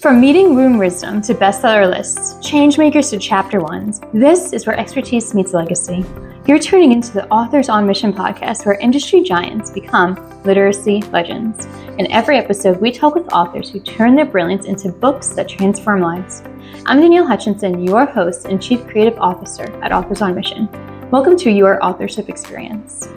From meeting room wisdom to bestseller lists, change makers to chapter ones, this is where expertise meets legacy. You're tuning into the Authors on Mission podcast, where industry giants become literacy legends. In every episode, we talk with authors who turn their brilliance into books that transform lives. I'm Danielle Hutchinson, your host and Chief Creative Officer at Authors on Mission. Welcome to your authorship experience.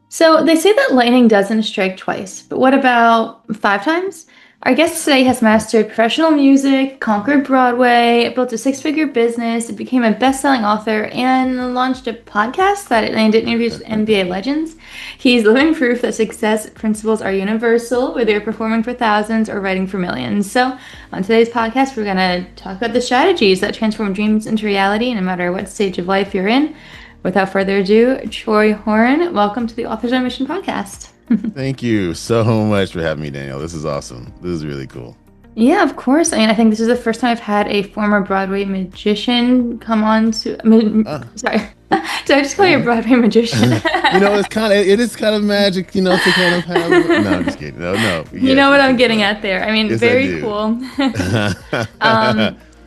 So they say that lightning doesn't strike twice, but what about 5 times? Our guest today has mastered professional music, conquered Broadway, built a 6-figure business, became a best-selling author, and launched a podcast that landed interviews with NBA legends. He's living proof that success principles are universal, whether you're performing for thousands or writing for millions. So on today's podcast, we're going to talk about the strategies that transform dreams into reality, no matter what stage of life you're in. Without further ado, Troy Horan, welcome to the Authors on Mission podcast. Thank you so much for having me, Danielle. This is awesome. This is really cool. Yeah, of course. I mean, I think this is the first time I've had a former Broadway magician come on to. Sorry, did I just call you a Broadway magician? It is kind of magic, to kind of have. No, I'm just kidding. No. Yes, you know what I'm getting at there. I mean, yes, very cool.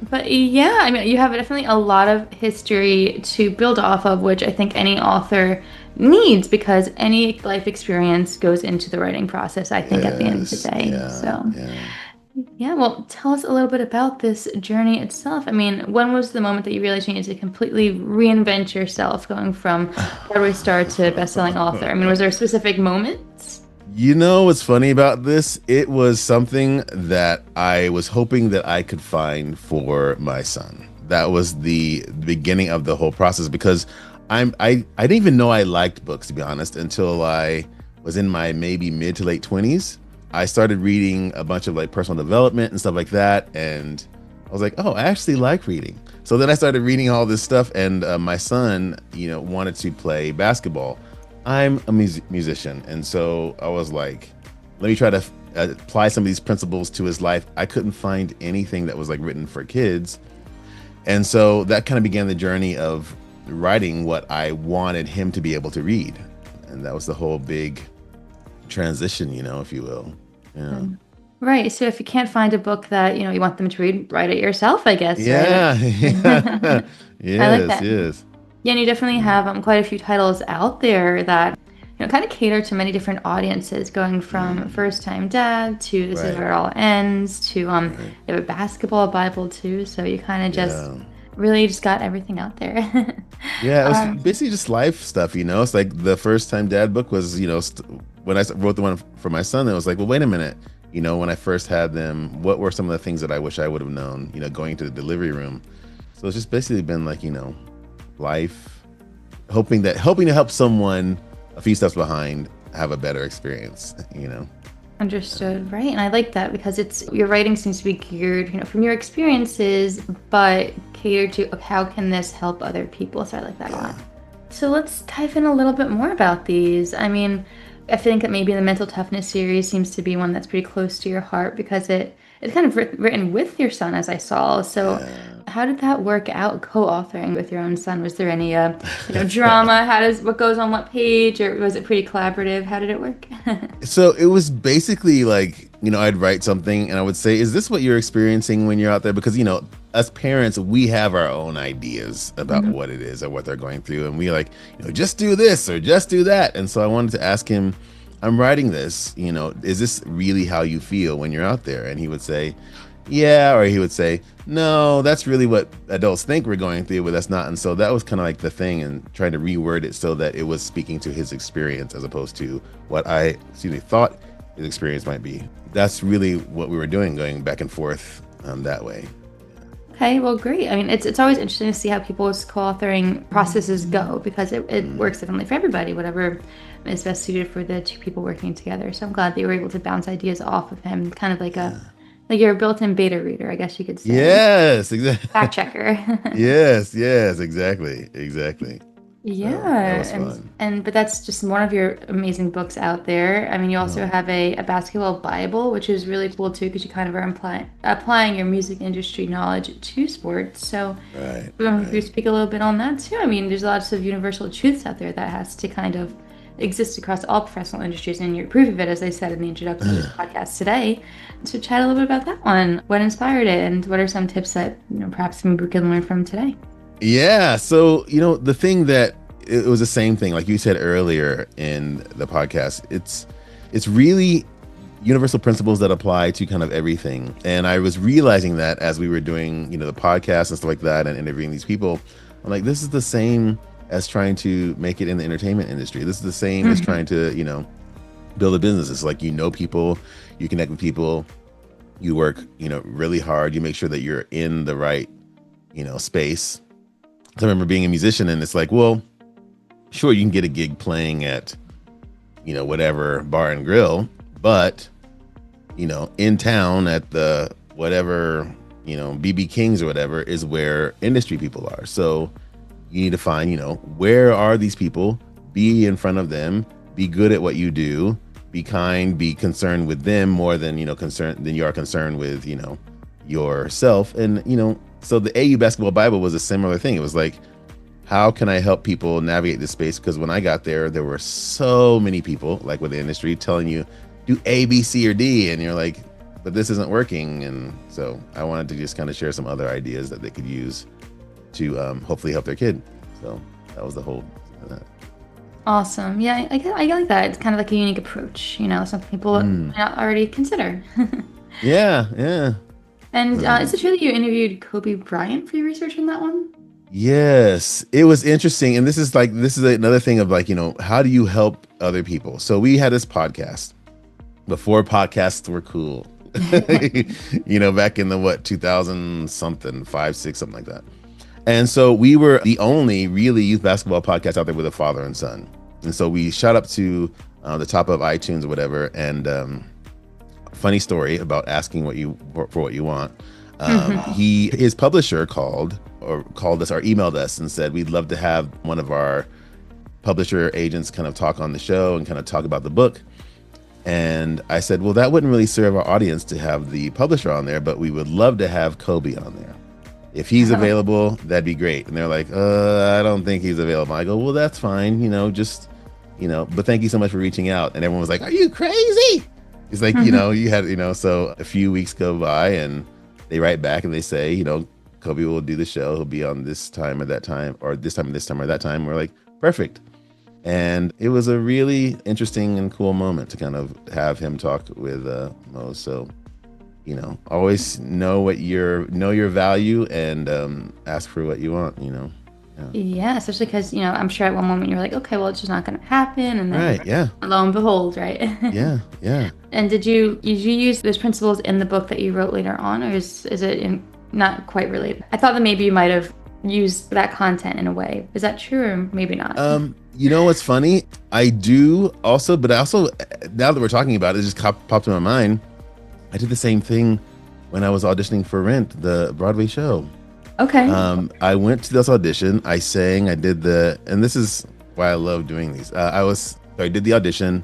But yeah, I mean, you have definitely a lot of history to build off of, which I think any author needs, because any life experience goes into the writing process, I think, at the end of the day. Yeah, well, tell us a little bit about this journey itself. I mean, when was the moment that you realized you needed to completely reinvent yourself, going from Broadway star to best-selling author? I mean, was there specific moments? What's funny about this? It was something that I was hoping that I could find for my son. That was the beginning of the whole process, because I didn't even know I liked books, to be honest, until I was in my maybe mid to late 20s. I started reading a bunch of personal development and stuff like that, and I was like, oh, I actually like reading. So then I started reading all this stuff, and my son, wanted to play basketball. I'm a musician, and so I was like, let me try to apply some of these principles to his life. I couldn't find anything that was written for kids, and so that kind of began the journey of writing what I wanted him to be able to read, and that was the whole big transition, if you will. Yeah. Right. So if you can't find a book that you want them to read, write it yourself, I guess. Yeah. Right? Yes. I like that. Yes. Yeah, and you definitely have quite a few titles out there that kind of cater to many different audiences, going from first-time dad to This Is Where It All Ends to you have a basketball Bible too. So you kind of just really just got everything out there. Yeah, it was basically just life stuff. It's like the first-time dad book was when I wrote the one for my son. It was like, well, wait a minute. When I first had them, what were some of the things that I wish I would have known? Going to the delivery room. So it's just basically been life, hoping to help someone a few steps behind have a better experience. Understood. Right. And I like that, because your writing seems to be geared from your experiences, but catered to how can this help other people. So I like that a lot. So let's dive in a little bit more about these. I mean, I think that maybe the Mental Toughness series seems to be one that's pretty close to your heart, because it's kind of written with your son, as I saw. So how did that work out, co-authoring with your own son? Was there any drama? What goes on what page, or was it pretty collaborative? How did it work? So it was basically I'd write something and I would say, is this what you're experiencing when you're out there? Because, as parents, we have our own ideas about what it is or what they're going through. And we just do this or just do that. And so I wanted to ask him, I'm writing this, is this really how you feel when you're out there? And he would say, yeah. Or he would say, no, that's really what adults think we're going through, but that's not. And so that was kind of the thing, and trying to reword it so that it was speaking to his experience as opposed to what I thought his experience might be. That's really what we were doing, going back and forth that way. Okay, well, great. I mean, it's always interesting to see how people's co-authoring processes go, because it works differently for everybody, whatever is best suited for the two people working together. So I'm glad that you were able to bounce ideas off of him, kind of like you're a built-in beta reader, I guess you could say. Yes, exactly. Fact checker. Yes, exactly. So that Yeah, was fun. and but that's just one of your amazing books out there. I mean, you also Oh, have a basketball Bible, which is really cool too, because you kind of are applying your music industry knowledge to sports. So, right, if you right. speak a little bit on that too, I mean, there's lots of universal truths out there that has to kind of exist across all professional industries, and you're proof of it, as I said in the introduction to this podcast today. So, chat a little bit about that one. What inspired it, and what are some tips that perhaps maybe we can learn from today? Yeah. So, the thing that it was the same thing, like you said earlier in the podcast. It's really universal principles that apply to kind of everything. And I was realizing that as we were doing, the podcast and stuff like that and interviewing these people, I'm like, this is the same as trying to make it in the entertainment industry. This is the same as trying to, build a business. It's like, people, you connect with people, you work, really hard, you make sure that you're in the right, space. I remember being a musician and it's like, well, sure, you can get a gig playing at, whatever bar and grill, but, in town at the whatever, BB King's or whatever is where industry people are. So you need to find, where are these people? Be in front of them, be good at what you do, be kind, be concerned with them more than, concerned than you are concerned with, yourself. And, so the AU Basketball Bible was a similar thing. It was like, how can I help people navigate this space? Because when I got there, there were so many people, like with the industry, telling you do A, B, C, or D, and you're like, but this isn't working. And so I wanted to just kind of share some other ideas that they could use to hopefully help their kid. So that was the whole. Awesome. Yeah, I like that. It's kind of like a unique approach, something people Mm. might not already consider. Yeah, yeah. And Um, is it true that you interviewed Kobe Bryant for your research on that one? yes, it was interesting, and this is another thing of like, how do you help other people? So we had this podcast before podcasts were cool. Back in the what 2000 something, 5, 6, something like that. And so we were the only really youth basketball podcast out there with a father and son. And so we shot up to the top of iTunes or whatever. And funny story about asking what you for what you want. His publisher called us or emailed us and said we'd love to have one of our publisher agents kind of talk on the show and kind of talk about the book. And I said, well, that wouldn't really serve our audience to have the publisher on there, but we would love to have Kobe on there. If he's Oh, available, that'd be great. And they're like, I don't think he's available. I go, well, that's fine, but thank you so much for reaching out. And everyone was like, are you crazy? It's like, you had, so a few weeks go by and they write back and they say, Kobe will do the show. He'll be on this time or that time, or this time, or that time. We're like, perfect. And it was a really interesting and cool moment to kind of have him talk with Mo. So, always know your value and ask for what you want. Yeah. yeah, especially because, I'm sure at one moment you're like, okay, well, it's just not going to happen. And then Right. Yeah. lo and behold, right? Yeah. Yeah. And did you use those principles in the book that you wrote later on, or is it not quite related? I thought that maybe you might have used that content in a way. Is that true, or maybe not? What's funny? I do also, but I also, now that we're talking about it, it just popped in my mind. I did the same thing when I was auditioning for Rent, the Broadway show. Okay. I went to this audition. I sang. I did and this is why I love doing these. I did the audition,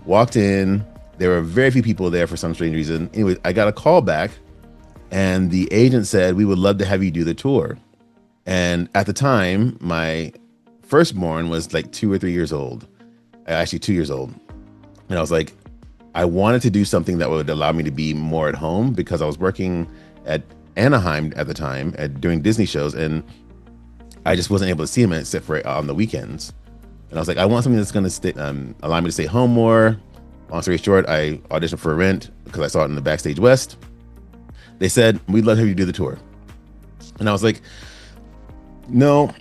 walked in. There were very few people there for some strange reason. Anyway, I got a call back, and the agent said, "We would love to have you do the tour." And at the time, my firstborn was like 2 or 3 years old, actually 2 years old. And I was like, I wanted to do something that would allow me to be more at home because I was working at Anaheim at the time at doing Disney shows, and I just wasn't able to see him except for on the weekends. And I was like, I want something that's going to allow me to stay home more. Long story short, I auditioned for Rent because I saw it in the Backstage West. They said, we'd love to have you do the tour. And I was like, no,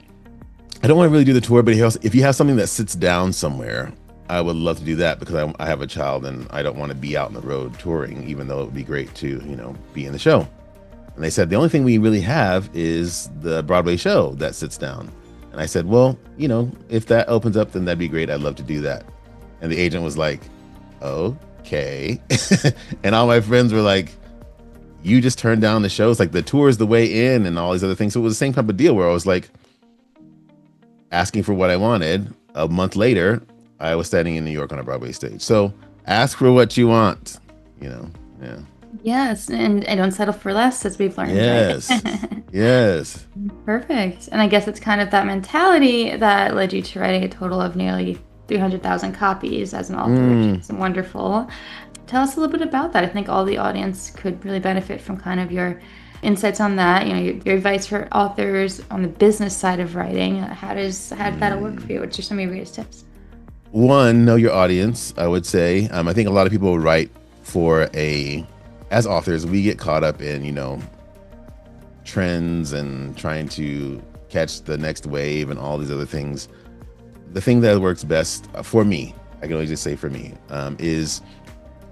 I don't want to really do the tour, but if you have something that sits down somewhere, I would love to do that because I have a child and I don't want to be out on the road touring, even though it would be great to, be in the show. And they said, the only thing we really have is the Broadway show that sits down. And I said, well, if that opens up, then that'd be great. I'd love to do that. And the agent was like, okay. And all my friends were like, you just turned down the shows, like the tour is the way in and all these other things. So it was the same type of deal where I was like, asking for what I wanted. A month later, I was standing in New York on a Broadway stage. So ask for what you want, you know. Yeah. Yes, and don't settle for less, as we've learned, Yes. right? Yes. Perfect. And I guess it's kind of that mentality that led you to writing a total of nearly 300,000 copies as an author, which is wonderful. Tell us a little bit about that. I think all the audience could really benefit from kind of your insights on that. You know, your advice for authors on the business side of writing. How did that work for you? What's some of your greatest tips? One, know your audience, I would say. I think a lot of people write as authors, we get caught up in, trends and trying to catch the next wave and all these other things. The thing that works best for me, I can only just say for me, is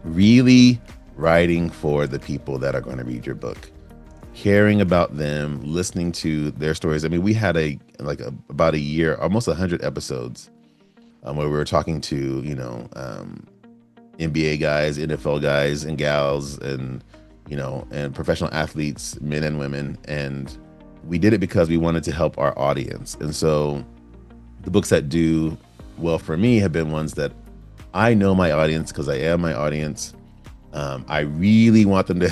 really writing for the people that are going to read your book, caring about them, listening to their stories. I mean, we had about a year, almost 100 episodes where we were talking to, NBA guys, NFL guys and gals, and and professional athletes, men and women. And we did it because we wanted to help our audience. And so the books that do well for me have been ones that I know my audience because I am my audience. I really want to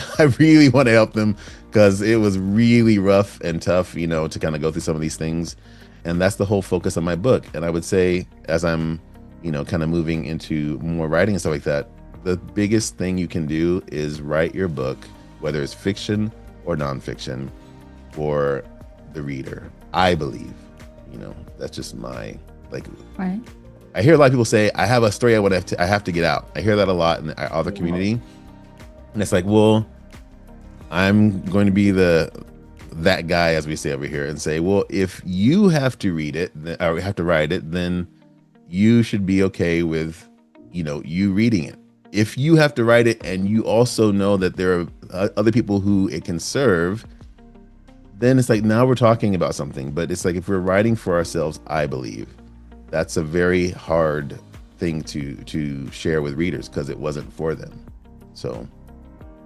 help them because it was really rough and tough, to kind of go through some of these things. And that's the whole focus of my book. And I would say, as I'm, kind of moving into more writing and stuff like that, the biggest thing you can do is write your book, whether it's fiction or nonfiction, for the reader. I believe, that's just my, Right. I hear a lot of people say, I have a story I have to get out. I hear that a lot in the author community. And it's like, well, I'm going to be that guy, as we say over here, and say, well, if you have to read it or have to write it, then you should be okay with, you reading it. If you have to write it and you also know that there are other people who it can serve, then it's like, now we're talking about something. But it's like, if we're writing for ourselves, I believe that's a very hard thing to share with readers because it wasn't for them. So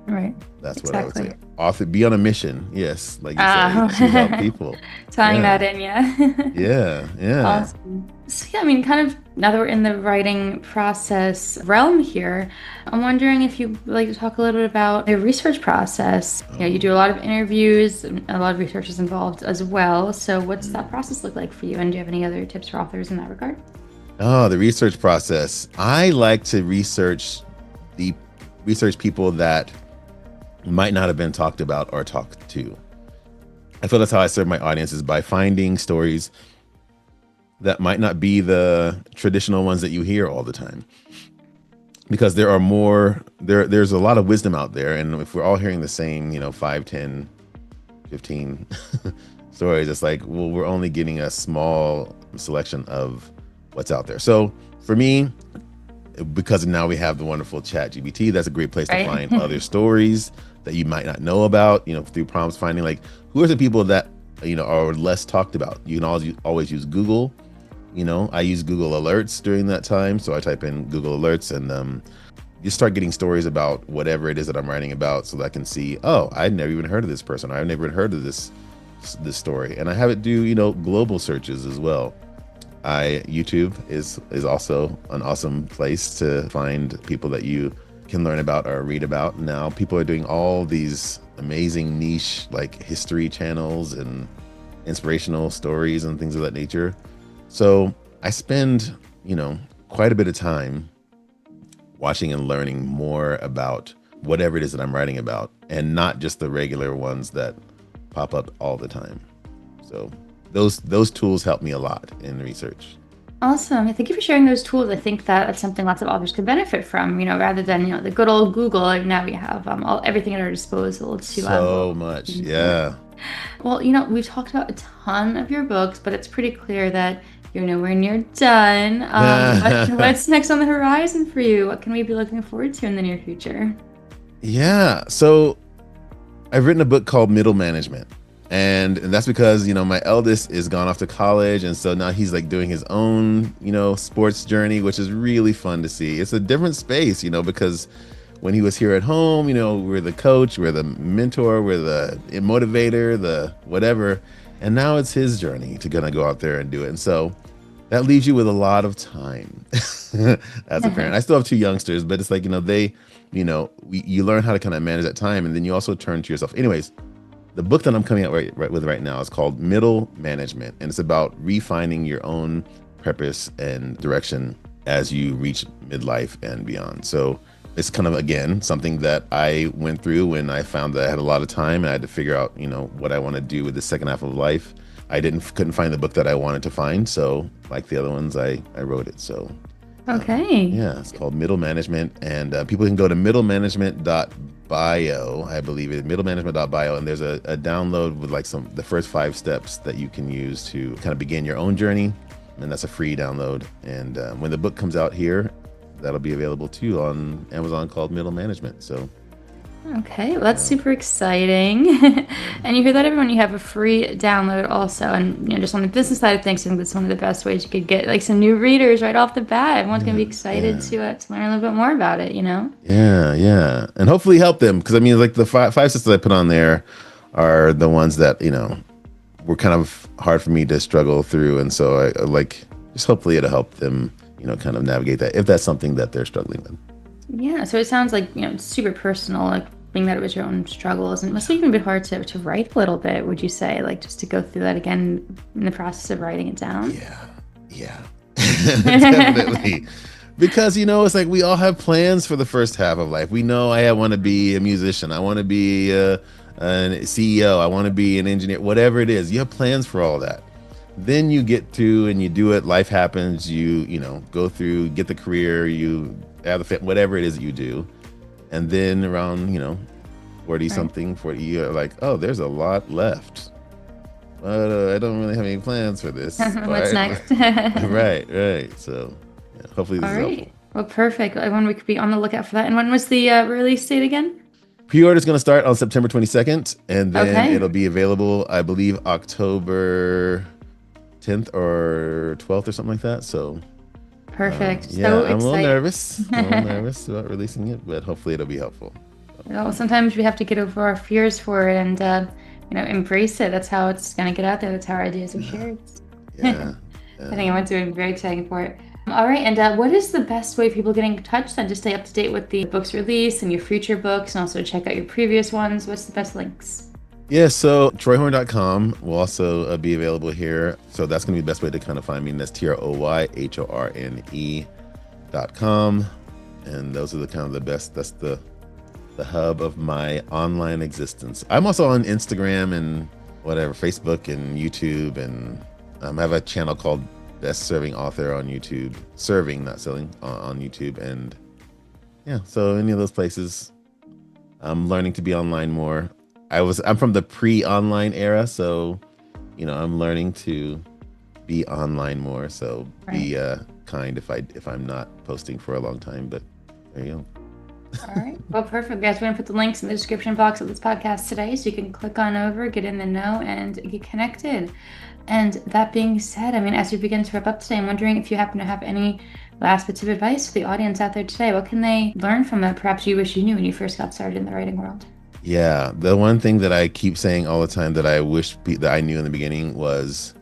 Right. that's exactly. what I would say. Author, be on a mission. Yes. Like you said, to help people. Tying that in, yeah. Yeah. Awesome. So yeah, I mean, kind of now that we're in the writing process realm here, I'm wondering if you'd like to talk a little bit about your research process. You do a lot of interviews and a lot of research is involved as well. So what's that process look like for you? And do you have any other tips for authors in that regard? Oh, the research process. I like to research people that might not have been talked about or talked to. I feel that's how I serve my audience, is by finding stories that might not be the traditional ones that you hear all the time. Because there's a lot of wisdom out there. And if we're all hearing the same, 5, 10, 15 stories, it's like, well, we're only getting a small selection of what's out there. So for me, because now we have the wonderful ChatGPT, that's a great place to find other stories that you might not know about, through prompts, finding like, who are the people that, are less talked about. You can always use Google. I use Google Alerts during that time. So I type in Google Alerts and you start getting stories about whatever it is that I'm writing about, so that I can see, oh, I'd never even heard of this person. I've never even heard of this story. And I have it do, global searches as well. YouTube is also an awesome place to find people that you can learn about or read about. Now people are doing all these amazing niche like history channels and inspirational stories and things of that nature. So I spend, quite a bit of time watching and learning more about whatever it is that I'm writing about, and not just the regular ones that pop up all the time. So those tools help me a lot in research. Awesome. Thank you for sharing those tools. I think that's something lots of authors could benefit from, rather than, the good old Google. Now we have everything at our disposal to so much. Yeah. Well, we've talked about a ton of your books, but it's pretty clear that you're nowhere near done. What's next on the horizon for you? What can we be looking forward to in the near future? Yeah. So I've written a book called Middle Management. And that's because, my eldest is gone off to college. And so now he's like doing his own, sports journey, which is really fun to see. It's a different space, because when he was here at home, we're the coach, we're the mentor, we're the motivator, the whatever. And now it's his journey to gonna go out there and do it. And so that leaves you with a lot of time as a parent. I still have two youngsters, but it's like, you learn how to kind of manage that time. And then you also turn to yourself. Anyways, the book that I'm coming out right now is called Middle Management. And it's about refining your own purpose and direction as you reach midlife and beyond. So it's kind of, again, something that I went through when I found that I had a lot of time and I had to figure out, what I want to do with the second half of life. I couldn't find the book that I wanted to find. So like the other ones, I wrote it. So Okay. yeah, it's called Middle Management, and people can go to middlemanagement.bio, I believe it, middlemanagement.bio, and there's a download with like the first 5 steps that you can use to kind of begin your own journey, and that's a free download. And when the book comes out here, that'll be available too on Amazon, called Middle Management. So Okay, well, that's super exciting. And you hear that, everyone, you have a free download also. And just on the business side of things, I think that's one of the best ways you could get like some new readers right off the bat. Everyone's going to be excited to learn a little bit more about it, Yeah, and hopefully help them, because I mean, like the five steps that I put on there are the ones that were kind of hard for me to struggle through, and so I like, just hopefully it'll help them kind of navigate that if that's something that they're struggling with. Yeah, so it sounds like, super personal, like being that it was your own struggles. And it must have even been hard to write a little bit, would you say? Like just to go through that again in the process of writing it down? Yeah. Definitely. Because, it's like we all have plans for the first half of life. We know I want to be a musician. I want to be a CEO. I want to be an engineer, whatever it is. You have plans for all that. Then you get to and you do it. Life happens. You go through, get the career, you have the fit, whatever it is that you do. And then around, 40 something, 40, you're like, oh, there's a lot left. I don't really have any plans for this. What's next? Right. So hopefully this is helpful. Well, perfect. Everyone, we could be on the lookout for that. And when was the release date again? Pre-order is going to start on September 22nd, and then it'll be available, I believe, October 10th or 12th or something like that. So perfect. So I'm a little nervous. About releasing it, but hopefully it'll be helpful. Well, sometimes we have to get over our fears for it and embrace it. That's how it's going to get out there. That's how our ideas are shared. Yeah. I think everyone's doing very exciting for it. All right, and what is the best way for people getting in touch then to stay up to date with the book's release and your future books, and also check out your previous ones? What's the best links? Yeah, so troyhorn.com will also be available here. So that's going to be the best way to kind of find me. And that's TroyHorne.com. And those are the kind of the best. That's the hub of my online existence. I'm also on Instagram and whatever, Facebook and YouTube. And I have a channel called Best Serving Author on YouTube. Serving, not selling, on YouTube. And yeah, so any of those places. I'm learning to be online more. I'm from the pre-online era, so I'm learning to be online more. So be kind if I'm not posting for a long time. But there you go. All right. Well, perfect, guys. We're gonna put the links in the description box of this podcast today, so you can click on over, get in the know, and get connected. And that being said, as we begin to wrap up today, I'm wondering if you happen to have any last bits of advice for the audience out there today. What can they learn from it? Perhaps you wish you knew when you first got started in the writing world. Yeah, the one thing that I keep saying all the time that I wish that I knew in the beginning was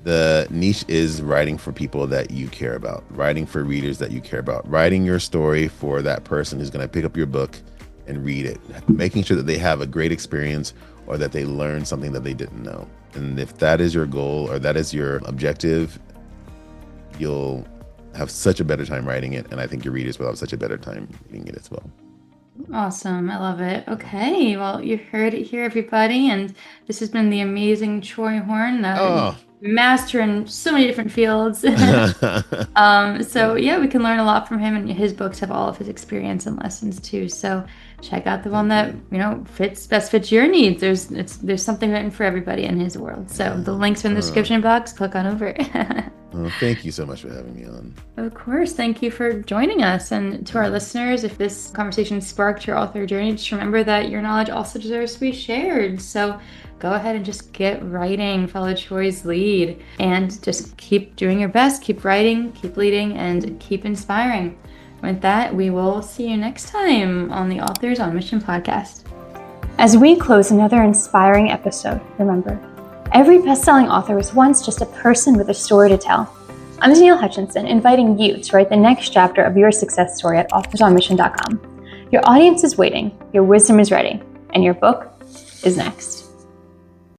the niche is writing for people that you care about, writing for readers that you care about, writing your story for that person who's going to pick up your book and read it, making sure that they have a great experience or that they learn something that they didn't know. And if that is your goal or that is your objective, you'll have such a better time writing it. And I think your readers will have such a better time reading it as well. Awesome. I love it. Okay. Well, you heard it here, everybody. And this has been the amazing Troy Horn, master in so many different fields. So yeah, we can learn a lot from him, and his books have all of his experience and lessons too. So check out the one that best fits your needs. There's something written for everybody in his world. So the links are in the description box. Click on over. Well, thank you so much for having me on. Of course. Thank you for joining us. And to our listeners, if this conversation sparked your author journey, just remember that your knowledge also deserves to be shared. So go ahead and just get writing, follow Troy's lead, and just keep doing your best, keep writing, keep leading, and keep inspiring. With that, we will see you next time on the Authors on Mission podcast. As we close another inspiring episode, remember, Every best-selling author was once just a person with a story to tell. I'm Danielle Hutchinson, inviting you to write the next chapter of your success story at authorsonmission.com. Your audience is waiting, your wisdom is ready, and your book is next.